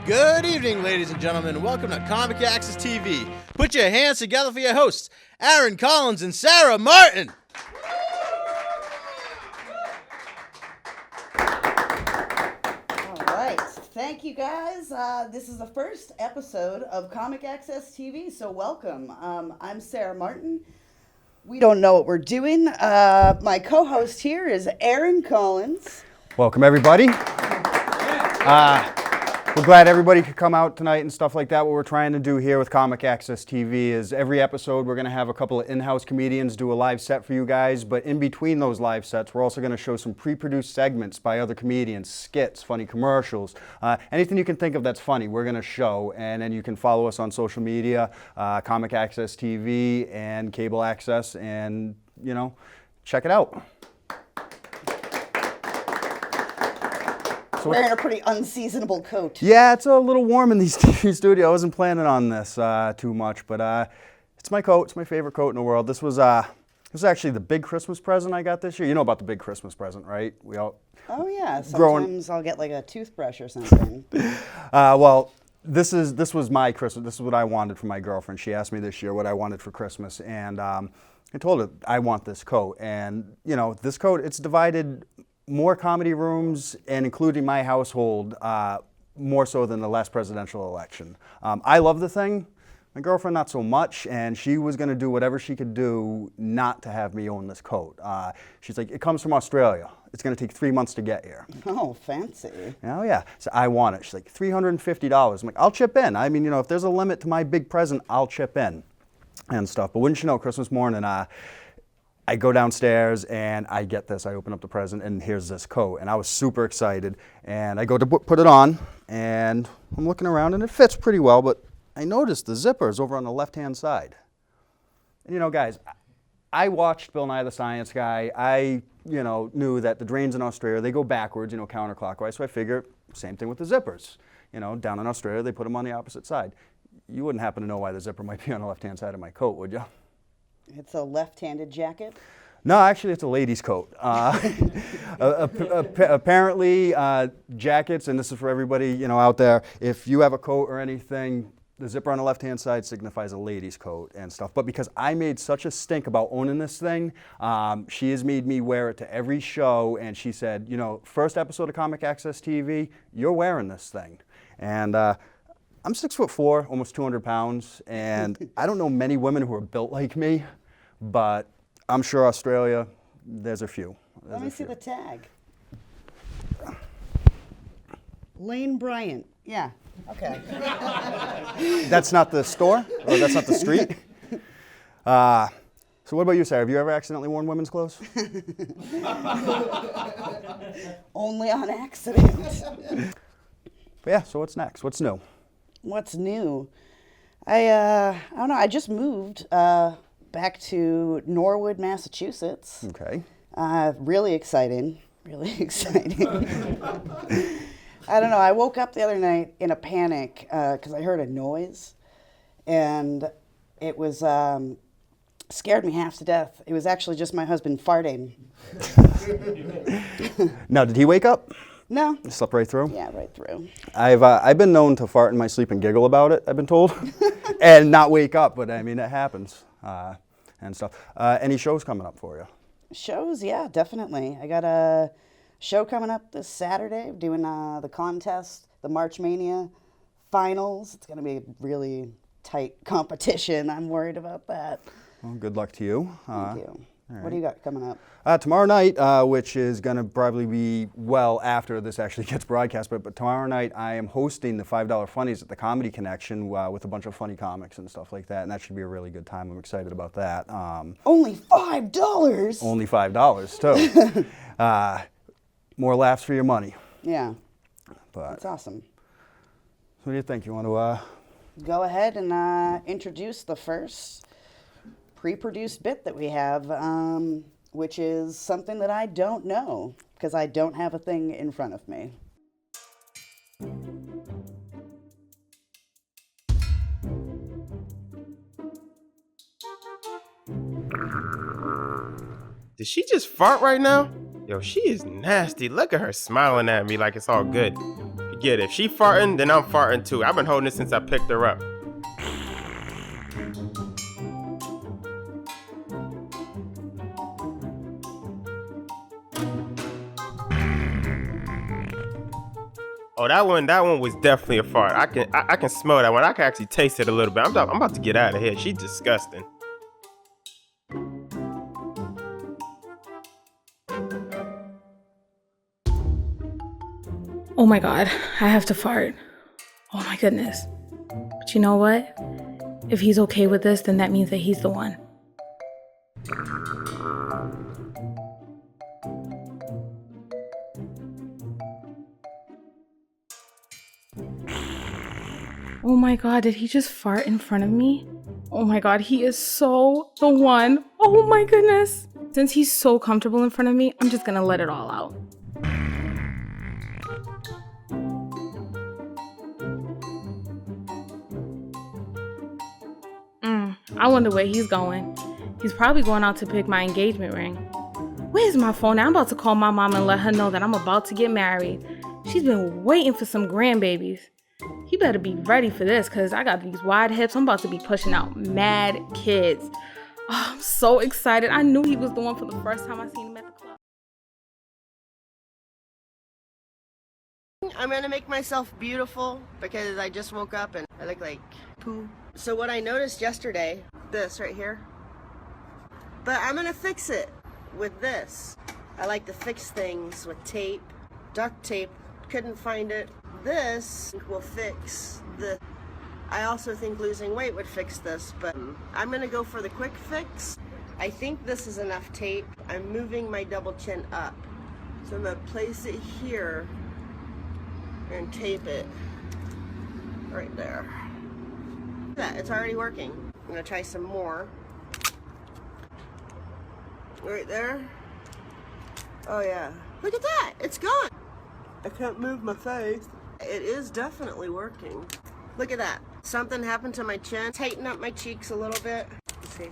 Good evening, ladies and gentlemen. Welcome to Comic Access TV. Put your hands together for your hosts, Aaron Collins and Sarah Martin. All right. Thank you, guys. This is the first episode of Comic Access TV, so welcome. I'm Sarah Martin. We don't know what we're doing. My co-host here is Aaron Collins. Welcome, everybody. We're glad everybody could come out tonight and stuff like that. What we're trying to do here with Comic Access TV is every episode we're going to have a couple of in-house comedians do a live set for you guys, but in between those live sets, we're also going to show some pre-produced segments by other comedians, skits, funny commercials, anything you can think of that's funny, we're going to show, and then you can follow us on social media, Comic Access TV and Cable Access, and, you know, check it out. Wearing a pretty unseasonable coat. Yeah, it's a little warm in the TV studio. I wasn't planning on this too much, but it's my coat. It's my favorite coat in the world. This was actually the big Christmas present I got this year. You know about the big Christmas present, right? We all. Oh yeah. Sometimes I'll get like a toothbrush or something. Well, this was my Christmas. This is what I wanted for my girlfriend. She asked me this year what I wanted for Christmas, and I told her I want this coat. And you know, this coat, it's divided more comedy rooms, and including my household, more so than the last presidential election. I love the thing. My girlfriend, not so much, and she was going to do whatever she could do not to have me own this coat. She's like, it comes from Australia. It's going to take 3 months to get here. Oh, fancy. Oh, yeah. So I want it. She's like, $350. I'm like, I'll chip in. I mean, you know, if there's a limit to my big present, I'll chip in and stuff. But wouldn't you know, Christmas morning, I go downstairs and I get this. I open up the present and here's this coat. And I was super excited. And I go to put it on and I'm looking around and it fits pretty well. But I noticed the zipper is over on the left-hand side. And you know, guys, I watched Bill Nye the Science Guy. I, you know, knew that the drains in Australia, they go backwards, you know, counterclockwise. So I figure same thing with the zippers. You know, down in Australia, they put them on the opposite side. You wouldn't happen to know why the zipper might be on the left-hand side of my coat, would you? It's a left-handed jacket? No, actually, it's a lady's coat. Apparently, jackets, and this is for everybody, you know, out there, if you have a coat or anything, the zipper on the left-hand side signifies a lady's coat and stuff. But because I made such a stink about owning this thing, she has made me wear it to every show, and she said, you know, first episode of Comic Access TV, you're wearing this thing. And I'm 6'4", almost 200 pounds, and I don't know many women who are built like me, but I'm sure Australia, there's a few. Let me see the tag. Lane Bryant. Yeah. Okay. That's not the store? Or that's not the street? So what about you, Sarah? Have you ever accidentally worn women's clothes? Only on accident. But yeah, so what's next? What's new? What's new? I don't know. I just moved back to Norwood, Massachusetts. Okay. Really exciting. Really exciting. I don't know. I woke up the other night in a panic because I heard a noise, and it was scared me half to death. It was actually just my husband farting. Now, did he wake up? No. Slept right through? Yeah, right through. I've been known to fart in my sleep and giggle about it, I've been told, and not wake up, but I mean, it happens and stuff. Any shows coming up for you? Shows, yeah, definitely. I got a show coming up this Saturday, doing the contest, the March Mania finals. It's going to be a really tight competition. I'm worried about that. Well, good luck to you. Thank you. Right. What do you got coming up? Tomorrow night, which is going to probably be well after this actually gets broadcast, but tomorrow night I am hosting the $5 Funnies at the Comedy Connection with a bunch of funny comics and stuff like that, and that should be a really good time. I'm excited about that. Only $5? Only $5, too. More laughs for your money. Yeah, But that's awesome. So what do you think? You want to... Go ahead and introduce the first pre-produced bit that we have, which is something that I don't know because I don't have a thing in front of me. Did she just fart right now? Yo, she is nasty. Look at her smiling at me like it's all good. If you forget it. If she farting, then I'm farting too. I've been holding it since I picked her up. Oh, that one was definitely a fart. I can smell that one. I can actually taste it a little bit. I'm about to get out of here. She's disgusting. Oh my God, I have to fart. Oh my goodness. But you know what? If he's okay with this, then that means that he's the one. Oh my God, did he just fart in front of me? Oh my God, he is so the one. Oh my goodness. Since he's so comfortable in front of me, I'm just gonna let it all out. I wonder where he's going. He's probably going out to pick my engagement ring. Where's my phone? I'm about to call my mom and let her know that I'm about to get married. She's been waiting for some grandbabies. He better be ready for this because I got these wide hips. I'm about to be pushing out mad kids. Oh, I'm so excited. I knew he was the one for the first time I seen him at the club. I'm gonna make myself beautiful because I just woke up and I look like poo. So what I noticed yesterday, this right here, but I'm gonna fix it with this. I like to fix things with tape, duct tape, couldn't find it. This will fix the, I also think losing weight would fix this, but I'm gonna go for the quick fix. I think this is enough tape. I'm moving my double chin up. So I'm gonna place it here and tape it right there. That, it's already working. I'm gonna try some more. Right there. Oh yeah. Look at that, it's gone. I can't move my face. It is definitely working. Look at that. Something happened to my chin. Tighten up my cheeks a little bit. Let's see.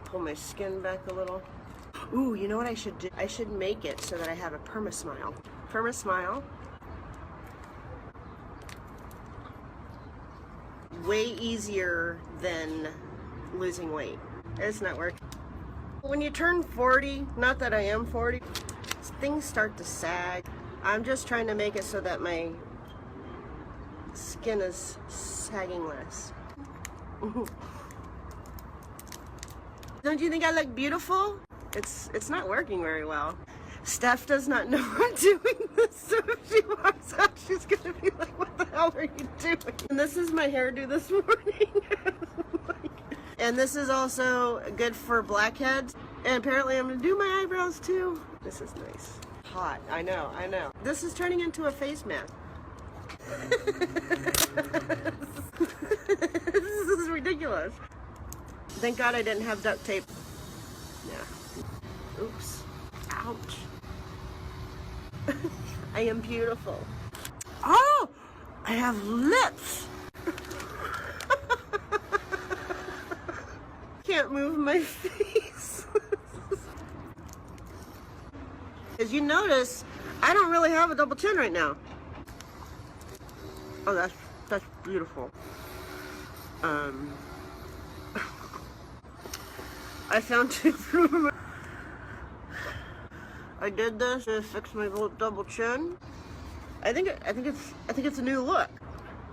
Pull my skin back a little. Ooh, you know what I should do? I should make it so that I have a perma-smile. Perma-smile. Way easier than losing weight. It's not working. When you turn 40, not that I am 40, things start to sag. I'm just trying to make it so that my skin is sagging less. Don't you think I look beautiful? It's not working very well. Steph does not know I'm doing this, so if she walks out, she's gonna be like, what the hell are you doing? And this is my hairdo this morning. And this is also good for blackheads. And apparently I'm gonna do my eyebrows too. This is nice. Hot, I know. This is turning into a face mask. This is ridiculous. Thank God I didn't have duct tape. Yeah. Oops. Ouch. I am beautiful. Oh! I have lips! Can't move my face. As you notice, I don't really have a double chin right now. Oh, that's beautiful. I found two. I did this to fix my little double chin. I think it's a new look.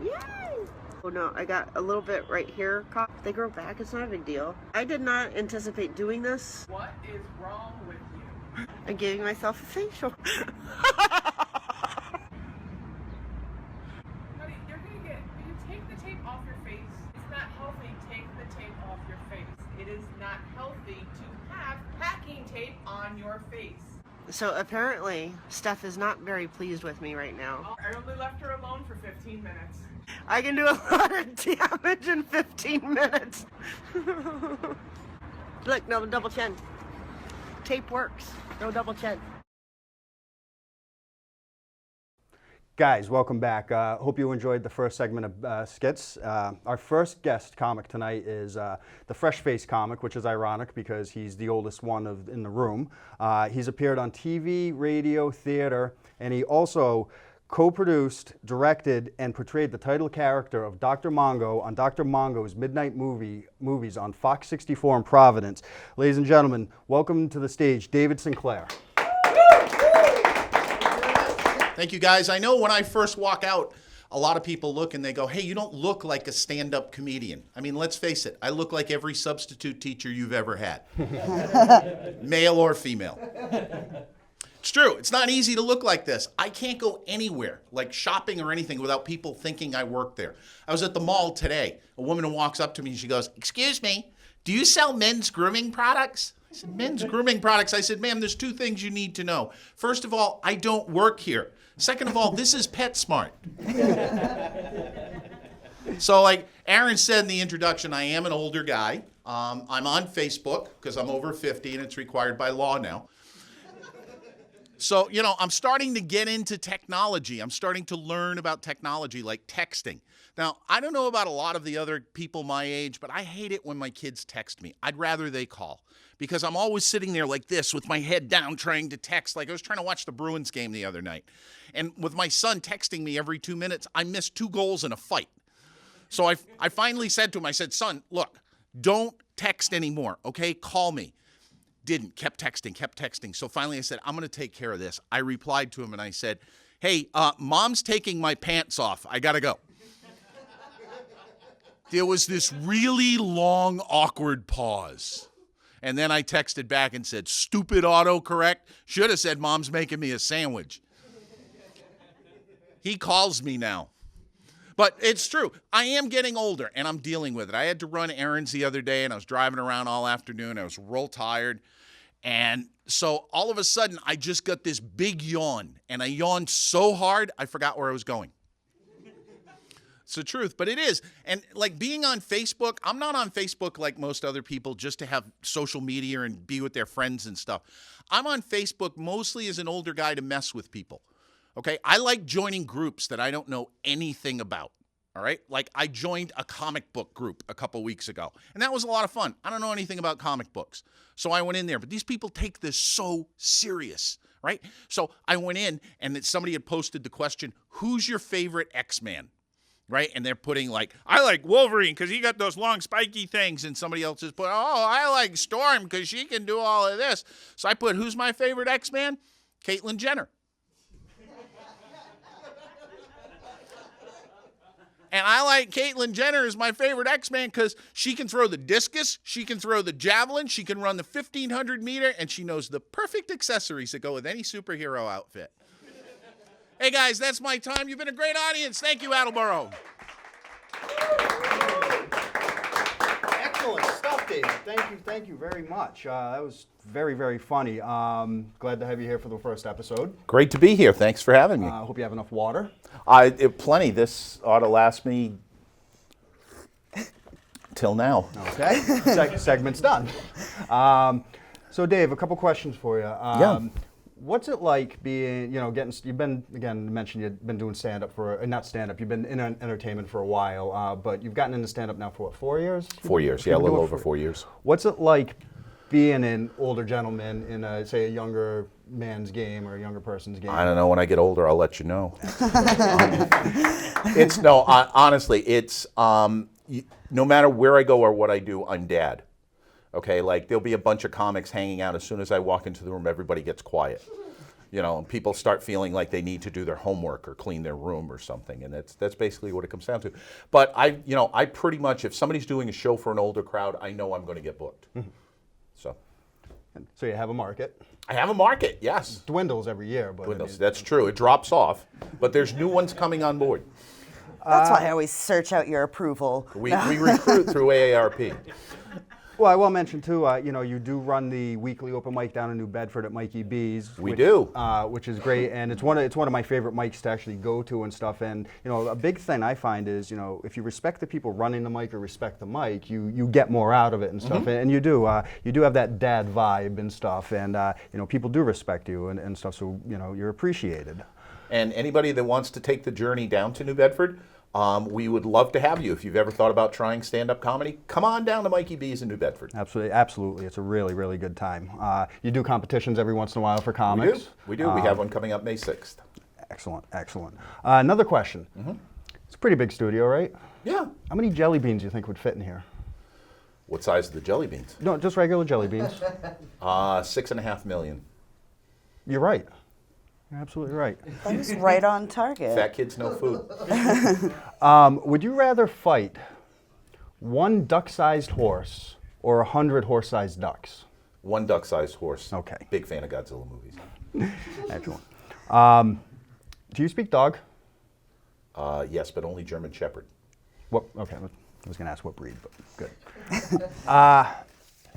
Yay! Oh no, I got a little bit right here. They grow back. It's not a big deal. I did not anticipate doing this. What is wrong with you? I'm giving myself a facial. Honey, you take the tape off your face. It's not healthy. Take the tape off your face. It is not healthy to have packing tape on your face. So apparently, Steph is not very pleased with me right now. I only left her alone for 15 minutes. I can do a lot of damage in 15 minutes. Look, no double chin. Tape works. No double chin. Guys, welcome back. Hope you enjoyed the first segment of skits. Our first guest comic tonight is the Fresh-Faced comic, which is ironic because he's the oldest one in the room. He's appeared on TV, radio, theater, and he also co-produced, directed, and portrayed the title character of Dr. Mongo on Dr. Mongo's midnight movies on Fox 64 in Providence. Ladies and gentlemen, welcome to the stage, David Sinclair. Thank you, guys. I know when I first walk out, a lot of people look and they go, hey, you don't look like a stand-up comedian. I mean, let's face it. I look like every substitute teacher you've ever had, male or female. It's true. It's not easy to look like this. I can't go anywhere, like shopping or anything, without people thinking I work there. I was at the mall today. A woman walks up to me and she goes, excuse me, do you sell men's grooming products? I said, men's grooming products? I said, ma'am, there's two things you need to know. First of all, I don't work here. Second of all, this is PetSmart. So like Aaron said in the introduction, I am an older guy. I'm on Facebook because I'm over 50 and it's required by law now. So, you know, I'm starting to get into technology. I'm starting to learn about technology like texting. Now, I don't know about a lot of the other people my age, but I hate it when my kids text me. I'd rather they call because I'm always sitting there like this with my head down trying to text. Like I was trying to watch the Bruins game the other night. And with my son texting me every 2 minutes, I missed 2 goals in a fight. So I finally said to him, I said, son, look, don't text anymore, okay? Call me. Didn't, kept texting. So finally I said, I'm going to take care of this. I replied to him and I said, hey, mom's taking my pants off. I got to go. There was this really long, awkward pause. And then I texted back and said, stupid autocorrect. Should have said mom's making me a sandwich. He calls me now. But it's true. I am getting older, and I'm dealing with it. I had to run errands the other day, and I was driving around all afternoon. I was real tired. And so all of a sudden, I just got this big yawn. And I yawned so hard, I forgot where I was going. It's the truth, but it is. And like being on Facebook, I'm not on Facebook like most other people just to have social media and be with their friends and stuff. I'm on Facebook mostly as an older guy to mess with people. Okay, I like joining groups that I don't know anything about, all right? Like I joined a comic book group a couple weeks ago, and that was a lot of fun. I don't know anything about comic books, so I went in there. But these people take this so serious, right? So I went in, and somebody had posted the question, who's your favorite X-Man? Right? And they're putting like, I like Wolverine because he got those long spiky things, and somebody else is put, oh, I like Storm because she can do all of this. So I put, who's my favorite X-Man? Caitlyn Jenner. And I like Caitlyn Jenner as my favorite X-Man because she can throw the discus, she can throw the javelin, she can run the 1,500 meter, and she knows the perfect accessories that go with any superhero outfit. Hey guys, that's my time. You've been a great audience. Thank you, Attleboro. Excellent stuff, David. Thank you very much. That was very, very funny. Glad to have you here for the first episode. Great to be here. Thanks for having me. Hope you have enough water. Plenty. This ought to last me till now. Okay. Segment's done. So, Dave, a couple questions for you. Yeah. What's it like being, you've been, again, mentioned you've been doing stand-up not stand-up, you've been in entertainment for a while, but you've gotten into stand-up now for what, 4 years? 4 years, yeah, a little over 4 years. What's it like being an older gentleman in, say, a younger man's game or a younger person's game? I don't know. When I get older, I'll let you know. Honestly, it's, no matter where I go or what I do, I'm dad. Okay, like there'll be a bunch of comics hanging out. As soon as I walk into the room, everybody gets quiet. And people start feeling like they need to do their homework or clean their room or something, and that's basically what it comes down to. But I pretty much, if somebody's doing a show for an older crowd, I know I'm going to get booked. Mm-hmm. So you have a market. I have a market, yes. It dwindles every year, but dwindles. That's true. It drops off, but there's new ones coming on board. That's why I always search out your approval. We recruit through AARP. Well, I will mention too, you do run the weekly open mic down in New Bedford at Mikey B's. We do. Which is great, and it's one of my favorite mics to actually go to and stuff. And a big thing I find is, if you respect the people running the mic or respect the mic, you get more out of it and stuff. Mm-hmm. And you do have that dad vibe and stuff, and people do respect you and stuff. So you're appreciated. And anybody that wants to take the journey down to New Bedford, we would love to have you. If you've ever thought about trying stand-up comedy, come on down to Mikey B's in New Bedford. Absolutely. It's a really, really good time. You do competitions every once in a while for comics. We do. We have one coming up May 6th. Excellent. Another question. It's a pretty big studio, right? Yeah. How many jelly beans do you think would fit in here? What size are the jelly beans? No, just regular jelly beans. 6.5 million. You're right. You're absolutely right. That was right on target. Fat kids, no food. Would you rather fight one duck-sized horse or 100 horse-sized ducks? One duck-sized horse. Okay. Big fan of Godzilla movies. Excellent. Do you speak dog? Yes, but only German Shepherd. Okay, I was going to ask what breed, but good.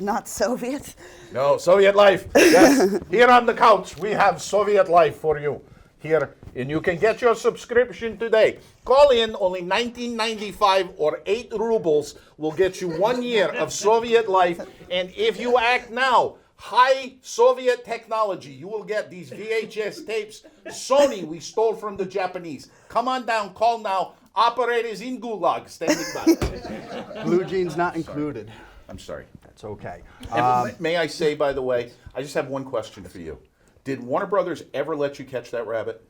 Not Soviet. No, Soviet life. Yes. Here on the couch, we have Soviet life for you. Here, and you can get your subscription today. Call in, only $19.95 or 8 rubles will get you 1 year of Soviet life. And if you act now, high Soviet technology, you will get these VHS tapes. Sony, we stole from the Japanese. Come on down, call now. Operators in Gulag standing by. Blue jeans not included. I'm sorry. That's okay. And may I say, by the way, I just have one question for you. Did Warner Brothers ever let you catch that rabbit?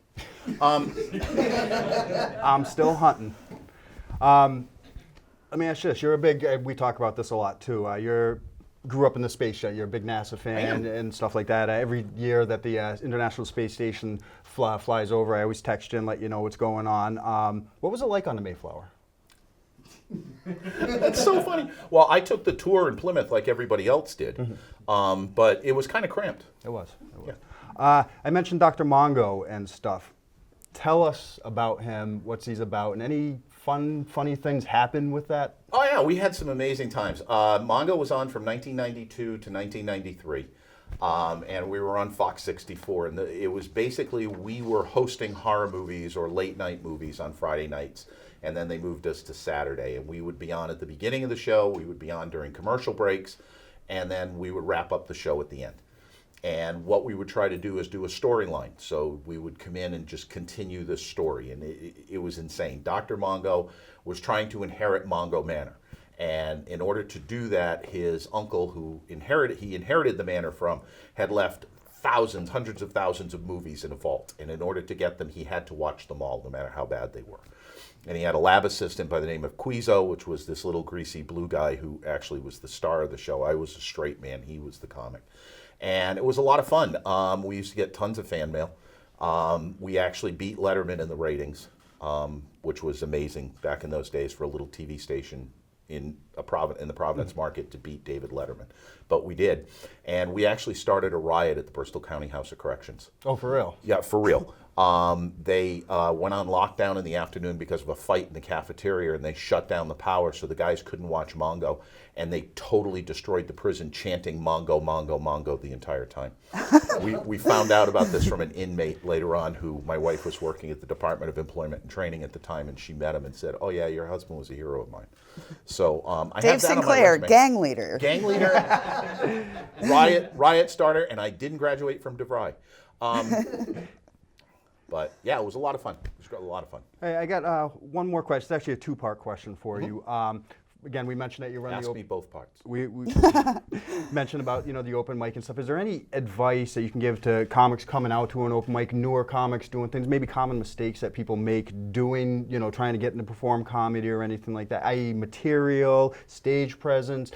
I'm still hunting. Let me ask you this. You're a big, we talk about this a lot too. Grew up in the space jet. You're a big NASA fan and stuff like that. Every year that the International Space Station flies over, I always text you and let you know what's going on. What was it like on the Mayflower? That's so funny. Well, I took the tour in Plymouth like everybody else did, but it was kind of cramped. It was. Yeah. I mentioned Dr. Mongo and stuff. Tell us about him, what's he's about, and any funny things happen with that? Oh yeah, we had some amazing times. Mongo was on from 1992 to 1993, and we were on Fox 64, and it was basically we were hosting horror movies or late night movies on Friday nights, and then they moved us to Saturday, and we would be on at the beginning of the show, we would be on during commercial breaks, and then we would wrap up the show at the end. And what we would try to do is do a storyline. So we would come in and just continue this story. And it was insane. Dr. Mongo was trying to inherit Mongo Manor. And in order to do that, his uncle, who he inherited the manor from, had left thousands, hundreds of thousands of movies in a vault. And in order to get them, he had to watch them all, no matter how bad they were. And he had a lab assistant by the name of Quizo, which was this little greasy blue guy who actually was the star of the show. I was a straight man. He was the comic. And it was a lot of fun. We used to get tons of fan mail. We actually beat Letterman in the ratings, which was amazing back in those days for a little TV station in the Providence market to beat David Letterman. But we did. And we actually started a riot at the Bristol County House of Corrections. Oh, for real? Yeah, for real. They went on lockdown in the afternoon because of a fight in the cafeteria, and they shut down the power so the guys couldn't watch Mongo, and they totally destroyed the prison chanting Mongo, Mongo, Mongo the entire time. We found out about this from an inmate later on who my wife was working at the Department of Employment and Training at the time, and she met him and said, "Oh yeah, your husband was a hero of mine." So I Dave have that Sinclair, on my resume. gang leader. Gang leader, riot starter, and I didn't graduate from DeVry. But yeah, it was a lot of fun. It was a lot of fun. Hey, I got one more question. It's actually a two-part question for you. Again, we mentioned that you run Ask me both parts. We mentioned about the open mic and stuff. Is there any advice that you can give to comics coming out to an open mic, newer comics doing things, maybe common mistakes that people make doing, trying to get into perform comedy or anything like that, i.e. material, stage presence,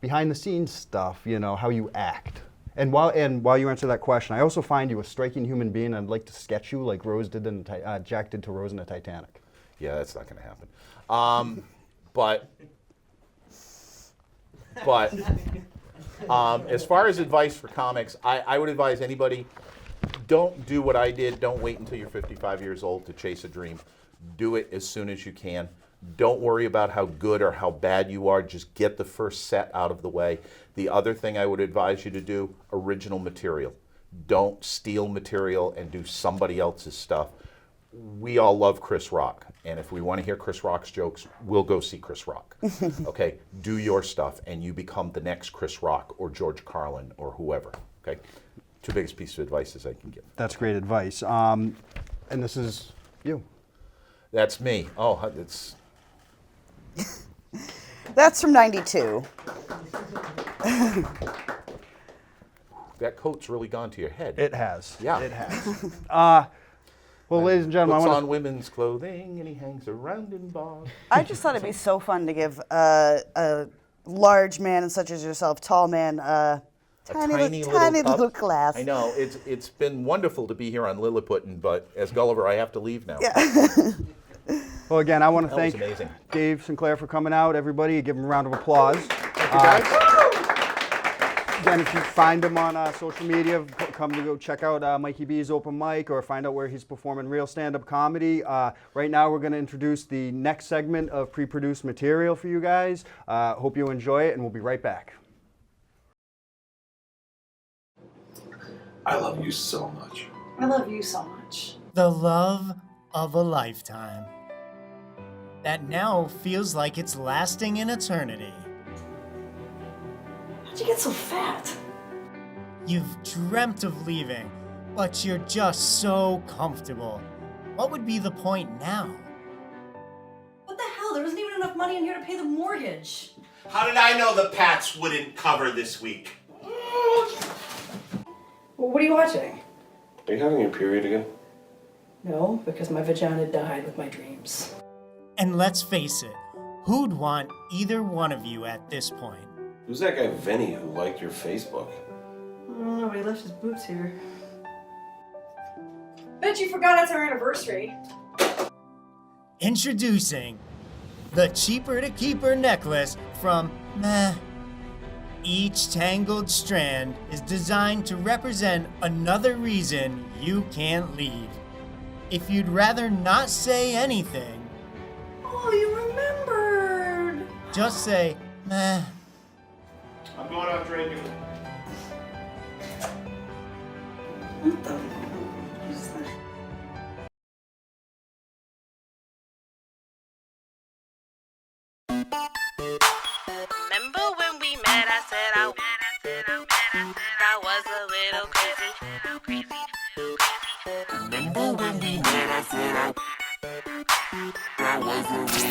behind the scenes stuff, how you act? And while you answer that question, I also find you a striking human being. I'd like to sketch you like Rose did Jack did to Rose in the Titanic. Yeah, that's not going to happen. But as far as advice for comics, I would advise anybody, don't do what I did. Don't wait until you're 55 years old to chase a dream. Do it as soon as you can. Don't worry about how good or how bad you are. Just get the first set out of the way. The other thing I would advise you to do, original material. Don't steal material and do somebody else's stuff. We all love Chris Rock, and if we want to hear Chris Rock's jokes, we'll go see Chris Rock. Okay? Do your stuff, and you become the next Chris Rock or George Carlin or whoever. Okay? Two biggest pieces of advice as I can give. That's great advice. And this is you. That's me. Oh, it's That's from '92. that coat's really gone to your head. It has. Yeah. It has. Well, ladies and gentlemen, Puts I on want women's clothing and he hangs around in bars. I just thought it'd be so fun to give a large man such as yourself, tall man, tiny little class. I know. It's been wonderful to be here on Lilliputian, but as Gulliver, I have to leave now. Yeah. Well, again, I want to That was thank amazing. Dave Sinclair for coming out. Everybody, give him a round of applause. Thank you, guys. Again, if you find him on social media, come to go check out Mikey B's open mic or find out where he's performing real stand-up comedy. Right now, we're going to introduce the next segment of pre-produced material for you guys. Hope you enjoy it, and we'll be right back. I love you so much. I love you so much. The love of a lifetime. That now feels like it's lasting in eternity. How'd you get so fat? You've dreamt of leaving, but you're just so comfortable. What would be the point now? What the hell? There wasn't even enough money in here to pay the mortgage. How did I know the Pats wouldn't cover this week? Well, what are you watching? Are you having your period again? No, because my vagina died with my dreams. And let's face it, who'd want either one of you at this point? Who's that guy Vinny who liked your Facebook? I don't know, but he left his boots here. Bet you forgot it's our anniversary. Introducing the Cheaper to Keeper necklace from Meh. Each tangled strand is designed to represent another reason you can't leave. If you'd rather not say anything, Oh, you remembered! just say meh. I'm going out drinking. What the fuck is that? Remember when we met? I said I was a little crazy. Remember when we met? I said I was a little crazy.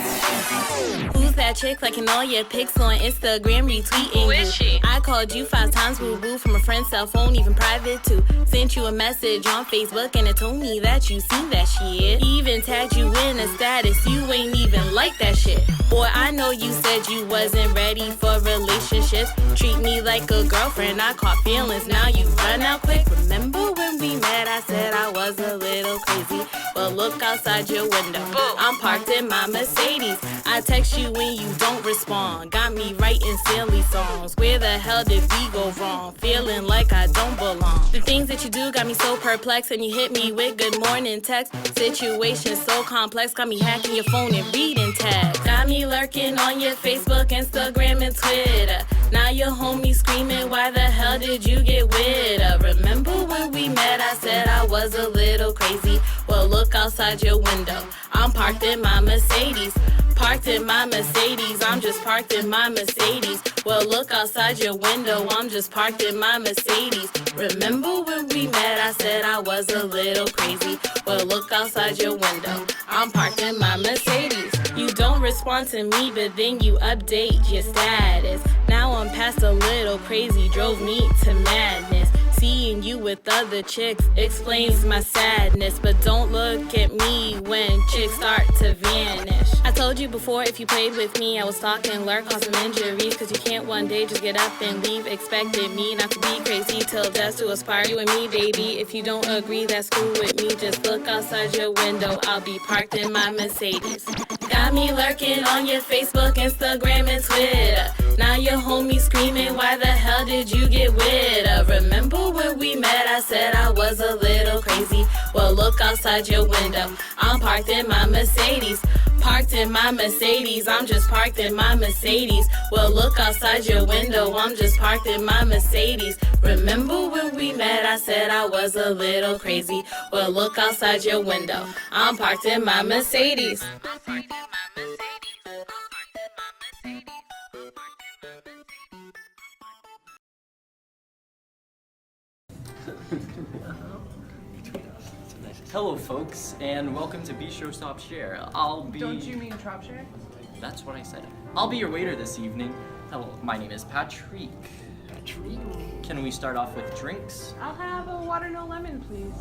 Who's that chick liking all your pics on Instagram, retweeting? Who is she? I called you 5 times, boo-boo, from a friend's cell phone, even private too. Sent you a message on Facebook and it told me that you seen that shit. Even tagged you in a status, you ain't even like that shit. Boy, I know you said you wasn't ready for relationships. Treat me like a girlfriend, I caught feelings, now you run out quick. Remember when we met? I said I was a little crazy. Well, look outside your window, I'm parked in my Mercedes. I text you when you don't respond. Got me writing silly songs. Where the hell did we go wrong? Feeling like I don't belong. The things that you do got me so perplexed, and you hit me with good morning text. Situation so complex, got me hacking your phone and reading tags. Got me lurking on your Facebook, Instagram, and Twitter. Now your homie screaming, why the hell did you get with her? Remember when we met? I said I was a little crazy. Well, look outside your window, I'm parked in my Mercedes. Parked in my Mercedes, I'm just parked in my Mercedes. Well, look outside your window, I'm just parked in my Mercedes. Remember when we met? I said I was a little crazy. Well, look outside your window, I'm parked in my Mercedes. You don't respond to me, but then you update your status. Now I'm past a little crazy, drove me to madness. Seeing you with other chicks explains my sadness. But don't look at me when chicks start to vanish. I told you before, if you played with me, I was stalking, lurk, cause some injuries. Cause you can't one day just get up and leave. Expected me not to be crazy till death to aspire. You and me, baby, if you don't agree, that's cool with me. Just look outside your window, I'll be parked in my Mercedes. Got me lurking on your Facebook, Instagram, and Twitter. Now your homie screaming, why the hell did you get with her? Remember when we met? I said I was a little crazy. Well, look outside your window, I'm parked in my Mercedes. Parked in my Mercedes, I'm just parked in my Mercedes. Well, look outside your window, I'm just parked in my Mercedes. Remember when we met? I said I was a little crazy. Well, look outside your window, I'm parked in my Mercedes. Hello, folks, and welcome to Bistro Stop Share. I'll be... Don't you mean Trop Share? That's what I said. I'll be your waiter this evening. Hello, my name is Patrick. Patrick? Can we start off with drinks? I'll have a water no lemon, please.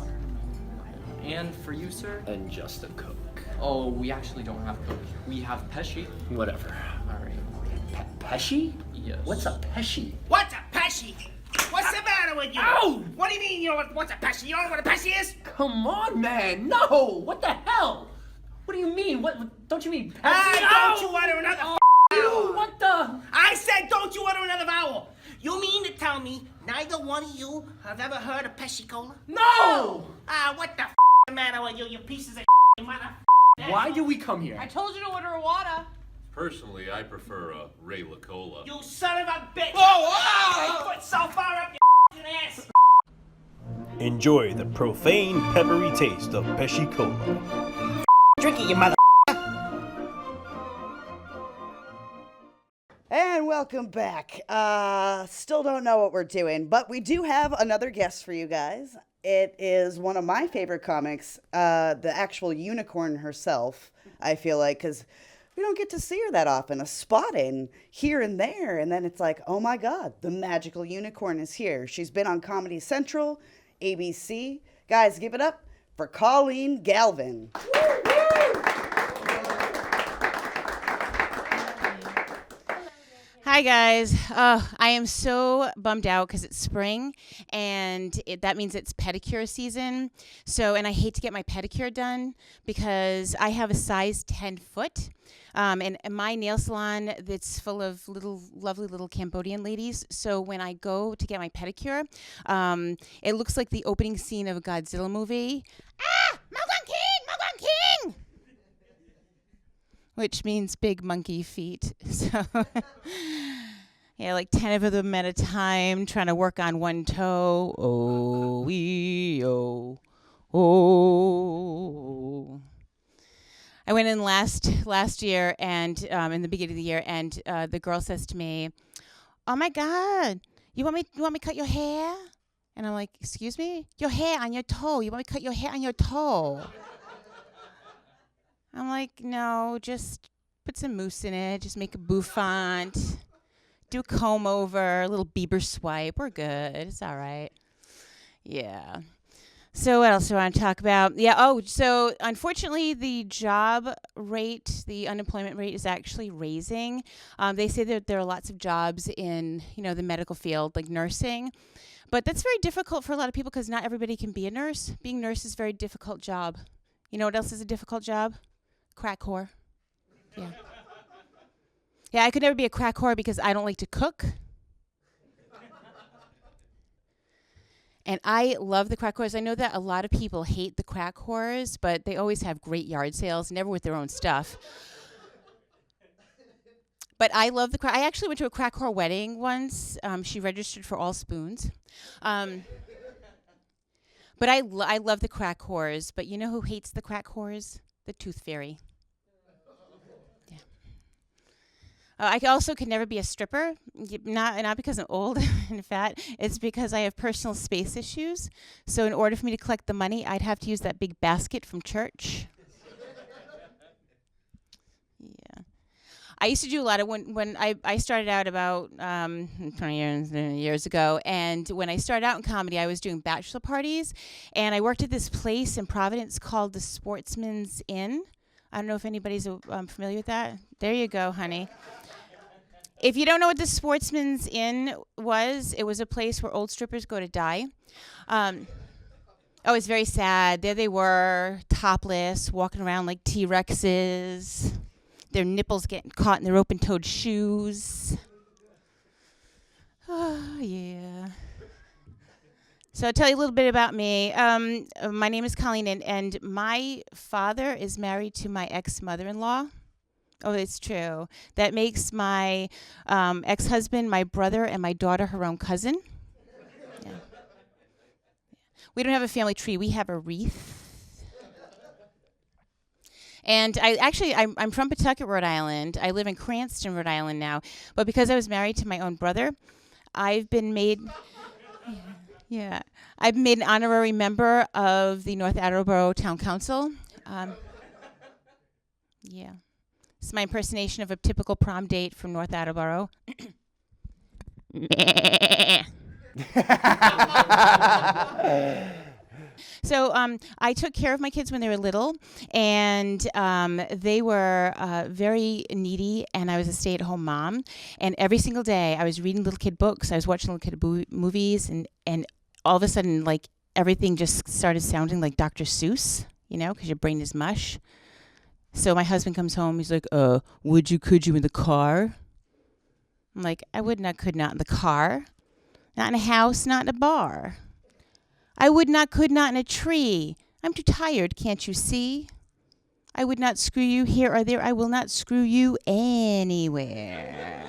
And for you, sir? And just a Coke. Oh, we actually don't have Coke. We have Pesci. Whatever. All right. Pesci? Yes. What's a Pesci? What's a Pesci? What's the matter with you? Oh! What do you mean you know what's a Pesci? You don't know what a Pesci is? Come on, man! No! What the hell? What do you mean? What don't you mean Pesci? Hey, don't you utter another vowel! What the? I said don't you utter another vowel! You mean to tell me neither one of you have ever heard of Pesci Cola? No! What the matter with you pieces of mother? Why do we come here? I told you to order a water. Personally, I prefer a Ray LaCola. You son of a bitch! Whoa! My foot so far up your ass! Enjoy the profane, peppery taste of Pesci Cola. Drink it, you mother. And welcome back. Still don't know what we're doing, but we do have another guest for you guys. It is one of my favorite comics, the actual unicorn herself, I feel like, because we don't get to see her that often. A spotting here and there, and then it's like, oh my God, the magical unicorn is here. She's been on Comedy Central, ABC. Guys, give it up for Coleen Galvin. Hi guys. I am so bummed out because it's spring and that means it's pedicure season. And I hate to get my pedicure done because I have a size 10 foot. And my nail salon that's full of lovely little Cambodian ladies. So when I go to get my pedicure, it looks like the opening scene of a Godzilla movie. Mogon King! Mogon King! Which means big monkey feet. So, yeah, like 10 of them at a time, trying to work on one toe. Oh. I went in last year, and in the beginning of the year, and the girl says to me, "Oh my God, you want me to cut your hair?" And I'm like, "Excuse me, your hair on your toe. You want me to cut your hair on your toe?" I'm like, no, just put some mousse in it. Just make a bouffant. Do a comb over, a little Bieber swipe. We're good. It's all right. Yeah. So what else do I want to talk about? Yeah. So unfortunately, the job rate, the unemployment rate is actually raising. They say that there are lots of jobs in, the medical field, like nursing. But that's very difficult for a lot of people because not everybody can be a nurse. Being a nurse is a very difficult job. You know what else is a difficult job? Crack whore. Yeah. Yeah, I could never be a crack whore because I don't like to cook. And I love the crack whores. I know that a lot of people hate the crack whores, but they always have great yard sales, never with their own stuff. But I love the crack. I actually went to a crack whore wedding once. She registered for all spoons. But I love the crack whores. But you know who hates the crack whores? The tooth fairy. Yeah. I also could never be a stripper. Not because I'm old and fat. It's because I have personal space issues. So in order for me to collect the money, I'd have to use that big basket from church. Yeah. I used to do a lot of when I started out about 20 years ago, and when I started out in comedy, I was doing bachelor parties, and I worked at this place in Providence called the Sportsman's Inn. I don't know if anybody's familiar with that. There you go, honey. If you don't know what the Sportsman's Inn was, it was a place where old strippers go to die. It's very sad. There they were, topless, walking around like T-Rexes. Their nipples getting caught in their open-toed shoes. Oh, yeah. So I'll tell you a little bit about me. My name is Coleen, and my father is married to my ex-mother-in-law. Oh, it's true. That makes my ex-husband, my brother, and my daughter her own cousin. Yeah. We don't have a family tree. We have a wreath. And I'm from Pawtucket, Rhode Island. I live in Cranston, Rhode Island now. But because I was married to my own brother, I've been made... Yeah. I've made an honorary member of the North Attleboro Town Council. Yeah. It's my impersonation of a typical prom date from North Attleboro. So I took care of my kids when they were little, and they were very needy, and I was a stay-at-home mom. And every single day, I was reading little kid books, I was watching little kid movies, and all of a sudden, like, everything just started sounding like Dr. Seuss, you know, because your brain is mush. So my husband comes home, he's like, would you, could you in the car? I'm like, I would not, could not in the car. Not in a house, not in a bar. I would not, could not in a tree. I'm too tired, can't you see? I would not screw you here or there. I will not screw you anywhere.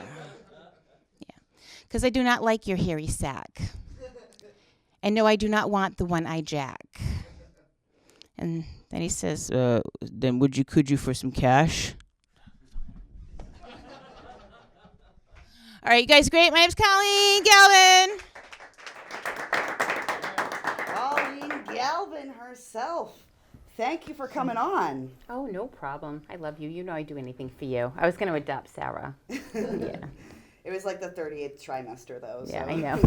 Yeah, because I do not like your hairy sack. And no, I do not want the one-eyed Jack. And then he says, then would you, could you for some cash? All right, you guys great. My name's Coleen Galvin. Coleen Galvin herself. Thank you for coming on. Oh, no problem. I love you. You know I'd do anything for you. I was going to adopt Sarah. Yeah. It was like the 38th trimester, though. Yeah, so. I know.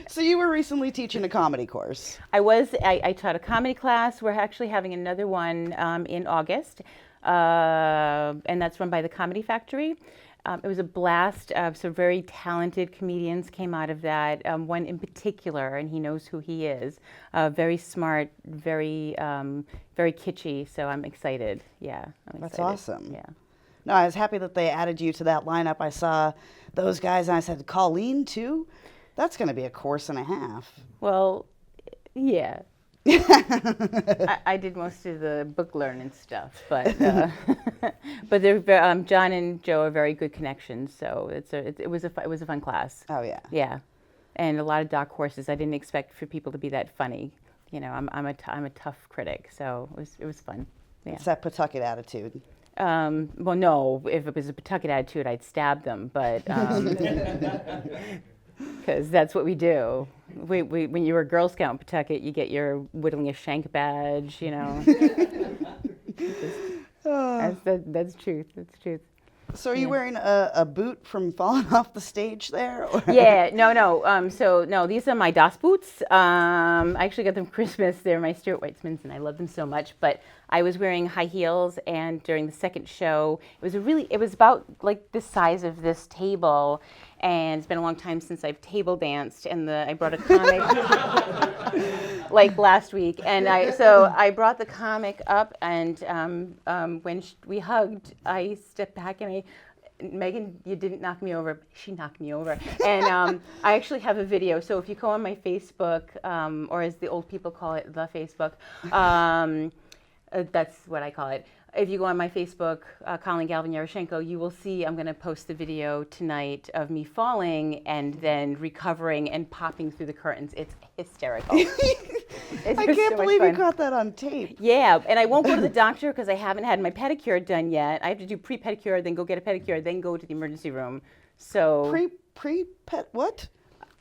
So you were recently teaching a comedy course. I was. I taught a comedy class. We're actually having another one in August, and that's run by the Comedy Factory. It was a blast. Some very talented comedians came out of that. One in particular, and he knows who he is. Very smart, very kitschy. So I'm excited. Yeah, I'm excited. That's awesome. Yeah. No, I was happy that they added you to that lineup. I saw those guys, and I said, Coleen too? That's going to be a course and a half. Well, yeah. I did most of the book learning stuff, but they're John and Joe are very good connections. So it was a fun class. Oh yeah. Yeah, and a lot of dark horses. I didn't expect for people to be that funny. You know, I'm a tough critic, so it was fun. Yeah. It's that Pawtucket attitude. Well, no. If it was a Pawtucket attitude, I'd stab them, but. Because that's what we do. When you were a Girl Scout in Pawtucket, you get your whittling a shank badge, you know. That's truth. That's truth. So are you wearing a boot from falling off the stage there? Or? Yeah, no. So these are my Das boots. I actually got them for Christmas. They're my Stuart Weitzmans, and I love them so much. But I was wearing high heels, and during the second show, it was about like the size of this table. And it's been a long time since I've table danced, and I brought a comic like last week, and I brought the comic up, and when we hugged, I stepped back and Megan, you didn't knock me over. She knocked me over, and I actually have a video. So if you go on my Facebook, or as the old people call it, the Facebook, that's what I call it. If you go on my Facebook, Coleen Galvin Yaroshenko, you will see I'm going to post the video tonight of me falling and then recovering and popping through the curtains. It's hysterical. I can't believe you caught that on tape. Yeah, and I won't go to the doctor because I haven't had my pedicure done yet. I have to do pre-pedicure, then go get a pedicure, then go to the emergency room. So pre-pet what?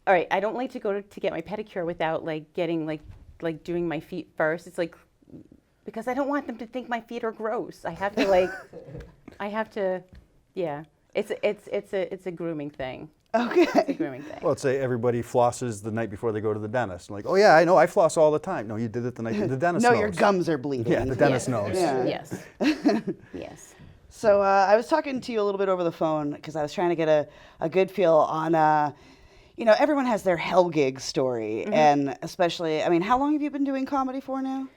All right, I don't like to go to get my pedicure without like getting like doing my feet first. It's like. Because I don't want them to think my feet are gross. I have to yeah. It's a grooming thing. Okay. It's a grooming thing. Well, let's say everybody flosses the night before they go to the dentist. I'm like, oh yeah, I know, I floss all the time. No, you did it the night the dentist knows. No, your gums are bleeding. Yeah, the dentist knows. Yeah. Yes. Yes. So I was talking to you a little bit over the phone because I was trying to get a good feel on, everyone has their hell gig story. Mm-hmm. And especially, I mean, how long have you been doing comedy for now?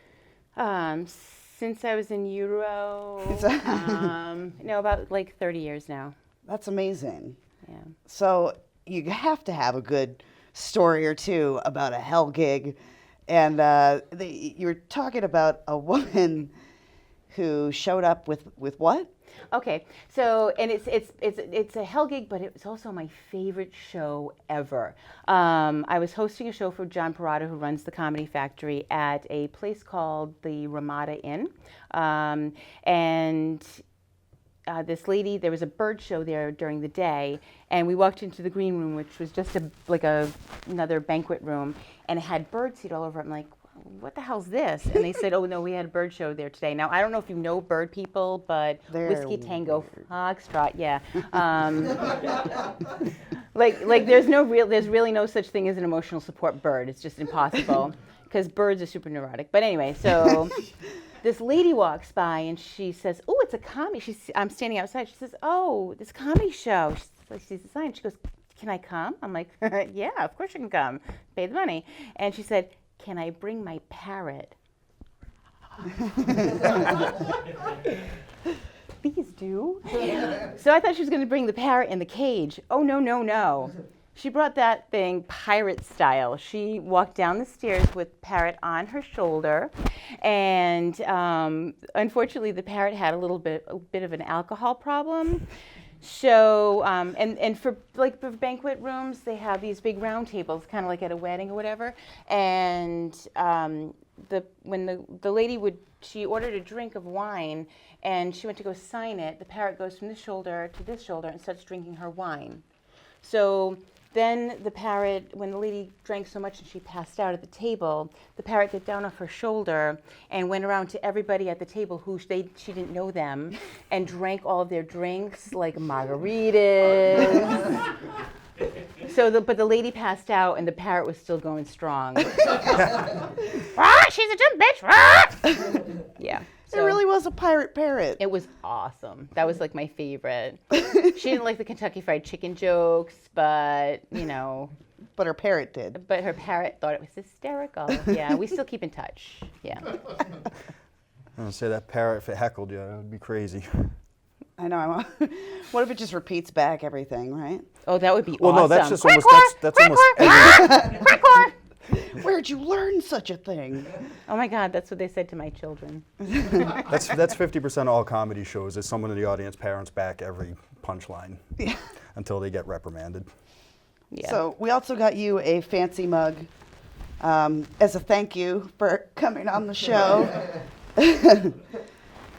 Since I was in utero, about like 30 years now. That's amazing. Yeah. So you have to have a good story or two about a hell gig. And you were talking about a woman who showed up with what? Okay, so and it's a hell gig, but it's also my favorite show ever. I was hosting a show for John Parada, who runs the Comedy Factory, at a place called the Ramada Inn, and this lady, there was a bird show there during the day, and we walked into the green room, which was just another banquet room, and it had bird seed all over it. I'm like, what the hell's this? And they said, oh no, we had a bird show there today. Now, I don't know if you know bird people, but Whiskey Tango Foxtrot, yeah. There's really no such thing as an emotional support bird. It's just impossible, because birds are super neurotic. But anyway, so this lady walks by and she says, oh, it's a comedy. I'm standing outside. She says, oh, this comedy show. She sees the sign. She goes, can I come? I'm like, yeah, of course you can come. Pay the money. And she said, can I bring my parrot? Please do. So I thought she was going to bring the parrot in the cage. Oh, no, no, no. She brought that thing pirate style. She walked down the stairs with parrot on her shoulder, and unfortunately the parrot had a bit of an alcohol problem. So, and for banquet rooms, they have these big round tables, kind of like at a wedding or whatever. And when the lady she ordered a drink of wine, and she went to go sign it. The parrot goes from this shoulder to this shoulder and starts drinking her wine. So then the parrot, when the lady drank so much and she passed out at the table, the parrot got down off her shoulder and went around to everybody at the table who she didn't know them, and drank all of their drinks, like margaritas. But the lady passed out and the parrot was still going strong. She's a dumb bitch. Yeah. It really was a pirate parrot. It was awesome. That was like my favorite. She didn't like the Kentucky Fried Chicken jokes, but But her parrot did. But her parrot thought it was hysterical. Yeah, we still keep in touch. Yeah. I'm gonna say that parrot, if it heckled you, that would be crazy. I know. What if it just repeats back everything, right? Oh, that would be awesome. Well, no, that's just almost every. Where'd you learn such a thing? Oh my God, that's what they said to my children. That's 50% of all comedy shows is someone in the audience parents back every punchline until they get reprimanded. Yeah. So we also got you a fancy mug as a thank you for coming on the show.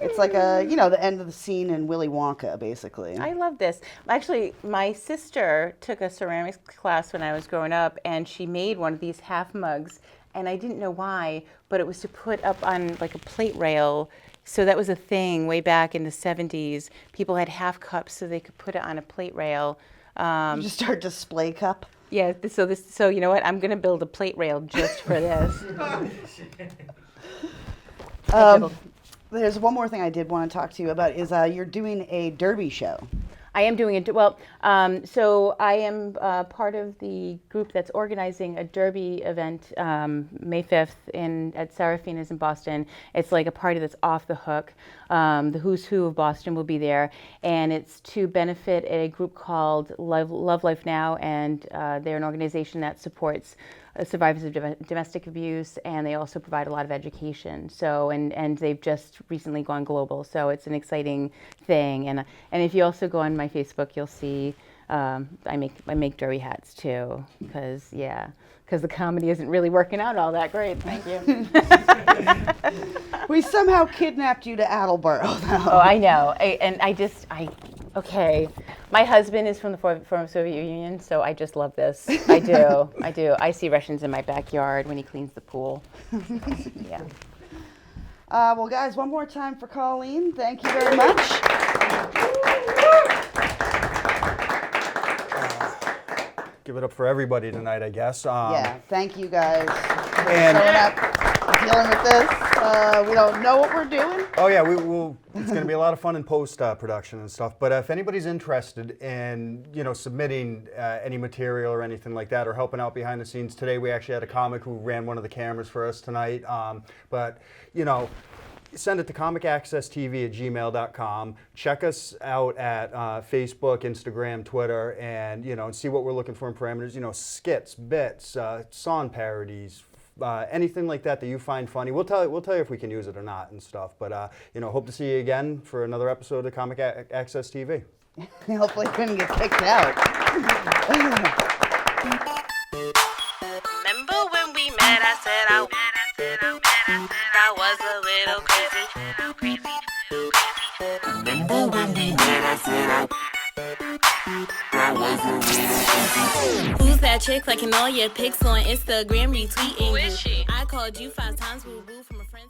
It's like the end of the scene in Willy Wonka, basically. I love this. Actually, my sister took a ceramics class when I was growing up, and she made one of these half mugs, and I didn't know why, but it was to put up on like a plate rail. So that was a thing way back in the 70s. People had half cups so they could put it on a plate rail. You just start display cup? Yeah, so you know what? I'm going to build a plate rail just for this. There's one more thing I did want to talk to you about is you're doing a derby show. I am doing it. Well, so I am part of the group that's organizing a derby event May 5th at Serafina's in Boston. It's like a party that's off the hook. The who's who of Boston will be there, and it's to benefit a group called Love Life Now, and they're an organization that supports survivors of domestic abuse, and they also provide a lot of education. So, and they've just recently gone global, so it's an exciting thing. And if you also go on my Facebook, you'll see I make derby hats too, because the comedy isn't really working out all that great. Thank you. We somehow kidnapped you to Attleboro, though. Oh, I know. Okay. My husband is from the former Soviet Union, so I just love this. I do. I see Russians in my backyard when he cleans the pool. Yeah. Well, guys, one more time for Coleen. Thank you very much. Give it up for everybody tonight, I guess. Thank you guys for and showing up, dealing with this. We don't know what we're doing. Oh yeah, it's going to be a lot of fun in post-production and stuff. But if anybody's interested in submitting any material or anything like that, or helping out behind the scenes, today we actually had a comic who ran one of the cameras for us tonight. Send it to comicaccesstv@gmail.com. Check us out at Facebook, Instagram, Twitter, and see what we're looking for in parameters. Skits, bits, song parodies, anything like that you find funny. We'll tell you if we can use it or not and stuff. But hope to see you again for another episode of Comic Access TV. Hopefully, we're gonna get kicked out. Remember when we met? I said I was a little crazy. Remember when we met? bad chick liking all your pics on Instagram, retweeting you. I called you 5 times, boo boo, from a friend.